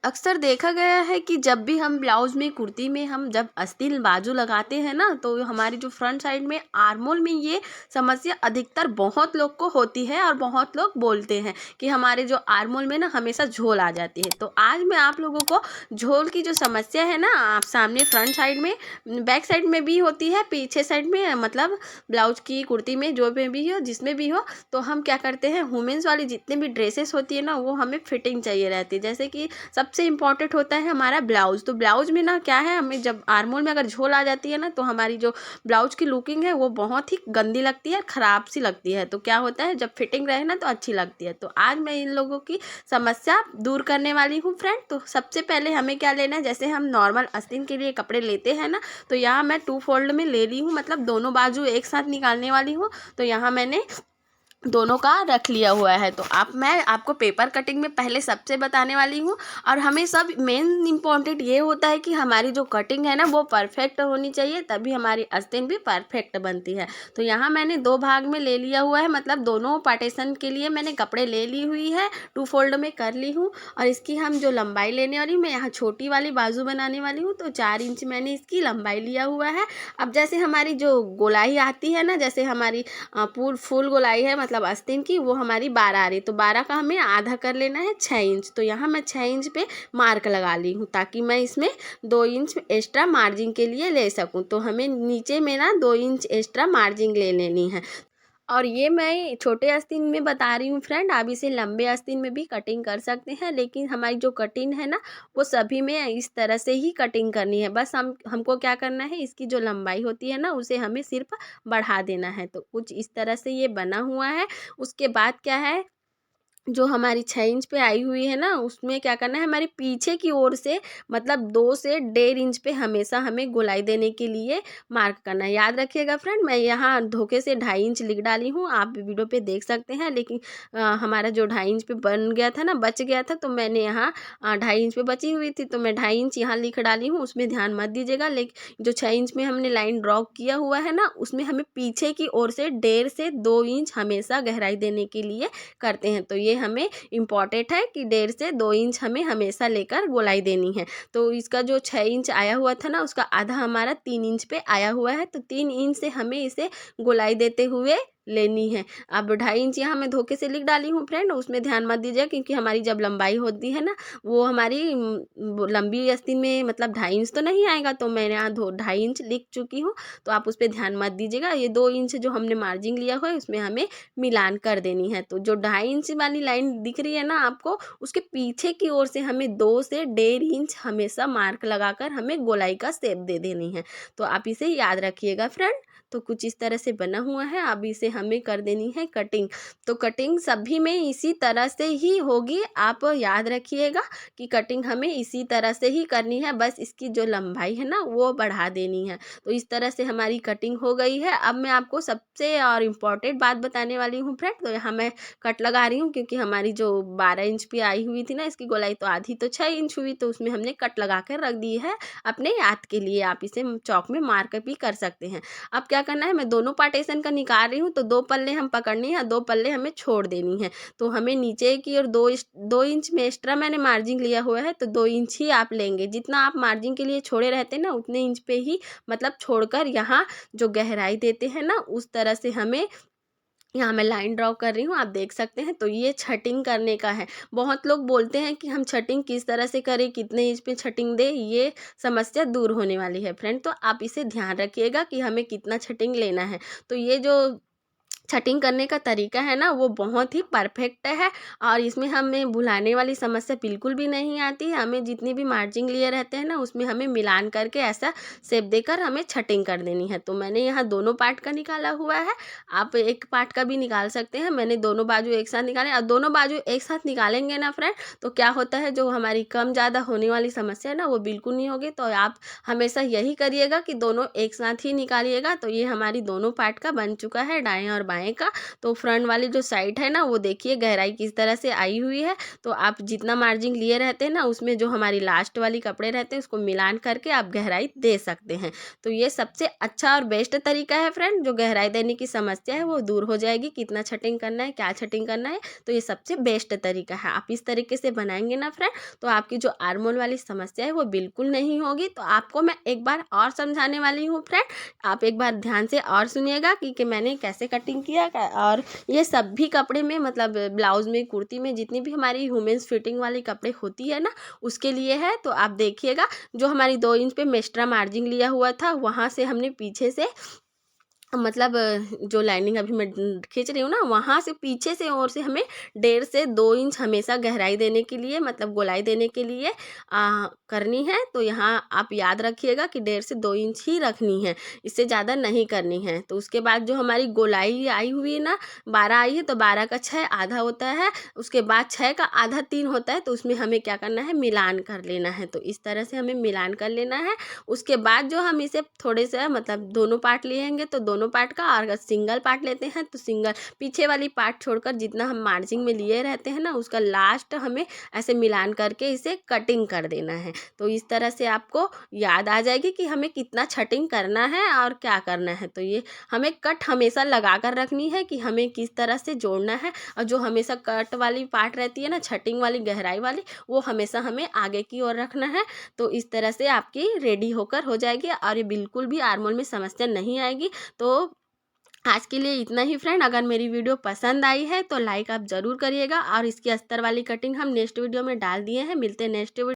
अक्सर देखा गया है कि जब भी हम ब्लाउज में कुर्ती में हम जब आस्तीन बाजू लगाते हैं ना, तो हमारी जो फ्रंट साइड में आर्मोल में ये समस्या अधिकतर बहुत लोग को होती है और बहुत लोग बोलते हैं कि हमारे जो आर्मोल में ना हमेशा झोल आ जाती है। तो आज मैं आप लोगों को झोल की जो समस्या है ना, आप सामने फ्रंट साइड में बैक साइड में भी होती है, पीछे साइड में मतलब ब्लाउज की कुर्ती में जो में भी हो जिसमें भी हो, तो हम क्या करते हैं वुमेन्स वाली जितनी भी ड्रेसेस होती है ना, वो हमें फिटिंग चाहिए रहती है। जैसे कि सबसे इम्पॉर्टेंट होता है हमारा ब्लाउज। तो ब्लाउज में ना क्या है, हमें जब आर्मोल में अगर झोल आ जाती है ना, तो हमारी जो ब्लाउज की लुकिंग है वो बहुत ही गंदी लगती है, ख़राब सी लगती है। तो क्या होता है, जब फिटिंग रहे ना तो अच्छी लगती है। तो आज मैं इन लोगों की समस्या दूर करने वाली हूँ फ्रेंड। तो सबसे पहले हमें क्या लेना है, जैसे हम नॉर्मल आस्तीन के लिए कपड़े लेते हैं ना, तो यहाँ मैं 2 फोल्ड में ले ली हूँ, मतलब दोनों बाजू एक साथ निकालने वाली हूँ। तो यहाँ मैंने दोनों का रख लिया हुआ है। तो मैं आपको पेपर कटिंग में पहले सबसे बताने वाली हूँ। और हमें सब मेन इम्पॉर्टेंट ये होता है कि हमारी जो कटिंग है ना वो परफेक्ट होनी चाहिए, तभी हमारी आस्तीन भी परफेक्ट बनती है। तो यहाँ मैंने 2 भाग में ले लिया हुआ है, मतलब दोनों पार्टीशन के लिए मैंने कपड़े ले ली हुई है, 2 फोल्ड में कर ली हूँ। और इसकी हम जो लंबाई लेने वाली हूँ, मैं यहाँ छोटी वाली बाजू बनाने वाली हूँ, तो 4 इंच मैंने इसकी लंबाई लिया हुआ है। अब जैसे हमारी जो गोलाई आती है ना, जैसे हमारी पूर फुल गोलाई है मतलब आस्तीन की, वो हमारी 12 आ रही, तो 12 का हमें आधा कर लेना है 6 इंच। तो यहाँ मैं 6 इंच पे मार्क लगा ली हूँ, ताकि मैं इसमें 2 इंच एक्स्ट्रा मार्जिन के लिए ले सकूँ। तो हमें नीचे में ना 2 इंच एक्स्ट्रा मार्जिन ले लेनी है। और ये मैं छोटे आस्तीन में बता रही हूँ फ्रेंड, आप इसे लंबे आस्तीन में भी कटिंग कर सकते हैं, लेकिन हमारी जो कटिंग है ना वो सभी में इस तरह से ही कटिंग करनी है। बस हमको क्या करना है, इसकी जो लंबाई होती है ना उसे हमें सिर्फ बढ़ा देना है। तो कुछ इस तरह से ये बना हुआ है। उसके बाद क्या है, जो हमारी 6 इंच पे आई हुई है ना, उसमें क्या करना है, हमारे पीछे की ओर से मतलब 2 से 1.5 इंच पे हमेशा हमें गोलाई देने के लिए मार्क करना है। याद रखिएगा फ्रेंड, मैं यहाँ धोखे से 2.5 इंच लिख डाली हूँ, आप वीडियो पे देख सकते हैं। लेकिन हमारा जो 2.5 इंच पे बन गया था ना, बच गया था, तो मैंने यहाँ 2.5 इंच पे बची हुई थी, तो मैं 2.5 इंच यहाँ लिख डाली हूँ, उसमें ध्यान मत दीजिएगा। लेकिन जो 6 इंच में हमने लाइन ड्रॉ किया हुआ है ना, उसमें हमें पीछे की ओर से 1.5 से 2 इंच हमेशा गहराई देने के लिए करते हैं। तो ये हमें इम्पॉर्टेंट है कि 1.5 से 2 इंच हमें हमेशा लेकर गोलाई देनी है। तो इसका जो 6 इंच आया हुआ था ना, उसका आधा हमारा 3 इंच पे आया हुआ है, तो 3 इंच से हमें इसे गोलाई देते हुए लेनी है। अब 2.5 इंच यहाँ मैं धोखे से लिख डाली हूँ फ्रेंड, उसमें ध्यान मत दीजिए, क्योंकि हमारी जब लंबाई होती है ना, वो हमारी वो लंबी आस्तीन में मतलब 2.5 इंच तो नहीं आएगा, तो मैंने यहाँ 2.5 इंच लिख चुकी हूँ। तो आप उस पर ध्यान मत दीजिएगा। ये 2 इंच जो हमने मार्जिन लिया हुआ है उसमें हमें मिलान कर देनी है। तो जो 2.5 इंच वाली लाइन दिख रही है ना आपको, उसके पीछे की ओर से हमें 2 से 1.5 इंच हमेशा मार्क लगाकर हमें गोलाई का शेप दे देनी है। तो आप इसे याद रखिएगा फ्रेंड। तो कुछ इस तरह से बना हुआ है। अब इसे हमें कर देनी है कटिंग। तो कटिंग सभी में इसी तरह से ही होगी, आप याद रखिएगा कि कटिंग हमें इसी तरह से ही करनी है, बस इसकी जो लंबाई है ना वो बढ़ा देनी है। तो इस तरह से हमारी कटिंग हो गई है। अब मैं आपको सबसे और इम्पॉर्टेंट बात बताने वाली हूँ फ्रेंड। तो यहाँ मैं कट लगा रही हूँ, क्योंकि हमारी जो 12 इंच पे आई हुई थी ना इसकी गोलाई, तो आधी तो 6 इंच हुई, तो उसमें हमने कट लगा कर रख दी है अपने याद के लिए। आप इसे चौक में मार्क भी कर सकते हैं। अब क्या करना है, मैं दोनों पार्टीशन का निकाल रही हूँ, तो 2 पल्ले हम पकड़नी है, 2 पल्ले हमें छोड़ देनी है। तो हमें नीचे की और 2 इंच में एक्स्ट्रा मैंने मार्जिन लिया हुआ है, तो 2 इंच ही आप लेंगे। जितना आप मार्जिन के लिए छोड़े रहते हैं ना, उतने इंच पे ही मतलब छोड़कर यहाँ जो गहराई देते हैं ना, उस तरह से हमें यहाँ मैं लाइन ड्रॉ कर रही हूँ, आप देख सकते हैं। तो ये छटिंग करने का है। बहुत लोग बोलते हैं कि हम छटिंग किस तरह से करें, कितने इंच पे छटिंग दें, ये समस्या दूर होने वाली है फ्रेंड। तो आप इसे ध्यान रखिएगा कि हमें कितना छटिंग लेना है। तो ये जो छटिंग करने का तरीका है ना वो बहुत ही परफेक्ट है, और इसमें हमें भुलाने वाली समस्या बिल्कुल भी नहीं आती है। हमें जितनी भी मार्जिन लिए रहते हैं ना, उसमें हमें मिलान करके ऐसा शेप देकर हमें छटिंग कर देनी है। तो मैंने यहाँ दोनों पार्ट का निकाला हुआ है, आप एक पार्ट का भी निकाल सकते हैं। मैंने दोनों बाजू एक साथ निकाले, और दोनों बाजू एक साथ निकालेंगे ना फ्रेंड, तो क्या होता है, जो हमारी कम ज़्यादा होने वाली समस्या है ना वो बिल्कुल नहीं होगी। तो आप हमेशा यही करिएगा कि दोनों एक साथ ही निकालिएगा। तो ये हमारी दोनों पार्ट का बन चुका है, दाएँ और बाएं का, तो फ्रंट वाली जो साइड है ना वो देखिए गहराई किस तरह से आई हुई है। तो आप जितना मार्जिन लिए रहते हैं ना उसमें जो हमारी लास्ट वाली कपड़े रहते हैं उसको मिलान करके आप गहराई दे सकते हैं। तो ये सबसे अच्छा और बेस्ट तरीका है फ्रेंड, जो गहराई देने की समस्या है वो दूर हो जाएगी। कितना छटिंग करना है, क्या छटिंग करना है, तो ये सबसे बेस्ट तरीका है। आप इस तरीके से बनाएंगे ना फ्रेंड, तो आपकी जो आर्मोल वाली समस्या है वो बिल्कुल नहीं होगी। तो आपको मैं एक बार और समझाने वाली हूँ फ्रेंड, आप एक बार ध्यान से और सुनिएगा कि मैंने कैसे कटिंग किया। और ये सभी कपड़े में मतलब ब्लाउज में, कुर्ती में, जितनी भी हमारी वुमेन्स फिटिंग वाली कपड़े होती है ना उसके लिए है। तो आप देखिएगा जो हमारी 2 इंच पे एक्स्ट्रा मार्जिन लिया हुआ था वहाँ से हमने पीछे से मतलब जो लाइनिंग अभी मैं खींच रही हूँ ना वहाँ से पीछे से और से हमें 1.5 से 2 इंच हमेशा गहराई देने के लिए, मतलब गोलाई देने के लिए करनी है। तो यहाँ आप याद रखिएगा कि 1.5 से 2 इंच ही रखनी है, इससे ज़्यादा नहीं करनी है। तो उसके बाद जो हमारी गोलाई आई हुई है ना 12 आई है, तो 12 का 6 आधा होता है, उसके बाद 6 का आधा 3 होता है। तो उसमें हमें क्या करना है, मिलान कर लेना है। तो इस तरह से हमें मिलान कर लेना है। उसके बाद जो हम इसे थोड़े से मतलब दोनों पार्ट लेंगे तो दोनों पार्ट का, और अगर सिंगल पार्ट लेते हैं तो सिंगल पीछे वाली पार्ट छोड़कर जितना हम मार्जिन में लिए रहते हैं ना उसका लास्ट हमें ऐसे मिलान करके इसे कटिंग कर देना है। तो इस तरह से आपको याद आ जाएगी कि हमें कितना छटिंग करना है और क्या करना है। तो ये हमें कट हमेशा लगा कर रखनी है कि हमें किस तरह से जोड़ना है। और जो हमेशा कट वाली पार्ट रहती है ना, छटिंग वाली गहराई वाली, वो हमेशा हमें आगे की ओर रखना है। तो इस तरह से आपकी रेडी होकर हो जाएगी और ये बिल्कुल भी आर्मोल में समस्या नहीं आएगी। तो आज के लिए इतना ही फ्रेंड। अगर मेरी वीडियो पसंद आई है तो लाइक आप ज़रूर करिएगा, और इसकी अस्तर वाली कटिंग हम नेक्स्ट वीडियो में डाल दिए हैं। मिलते हैं नेक्स्ट वीडियो।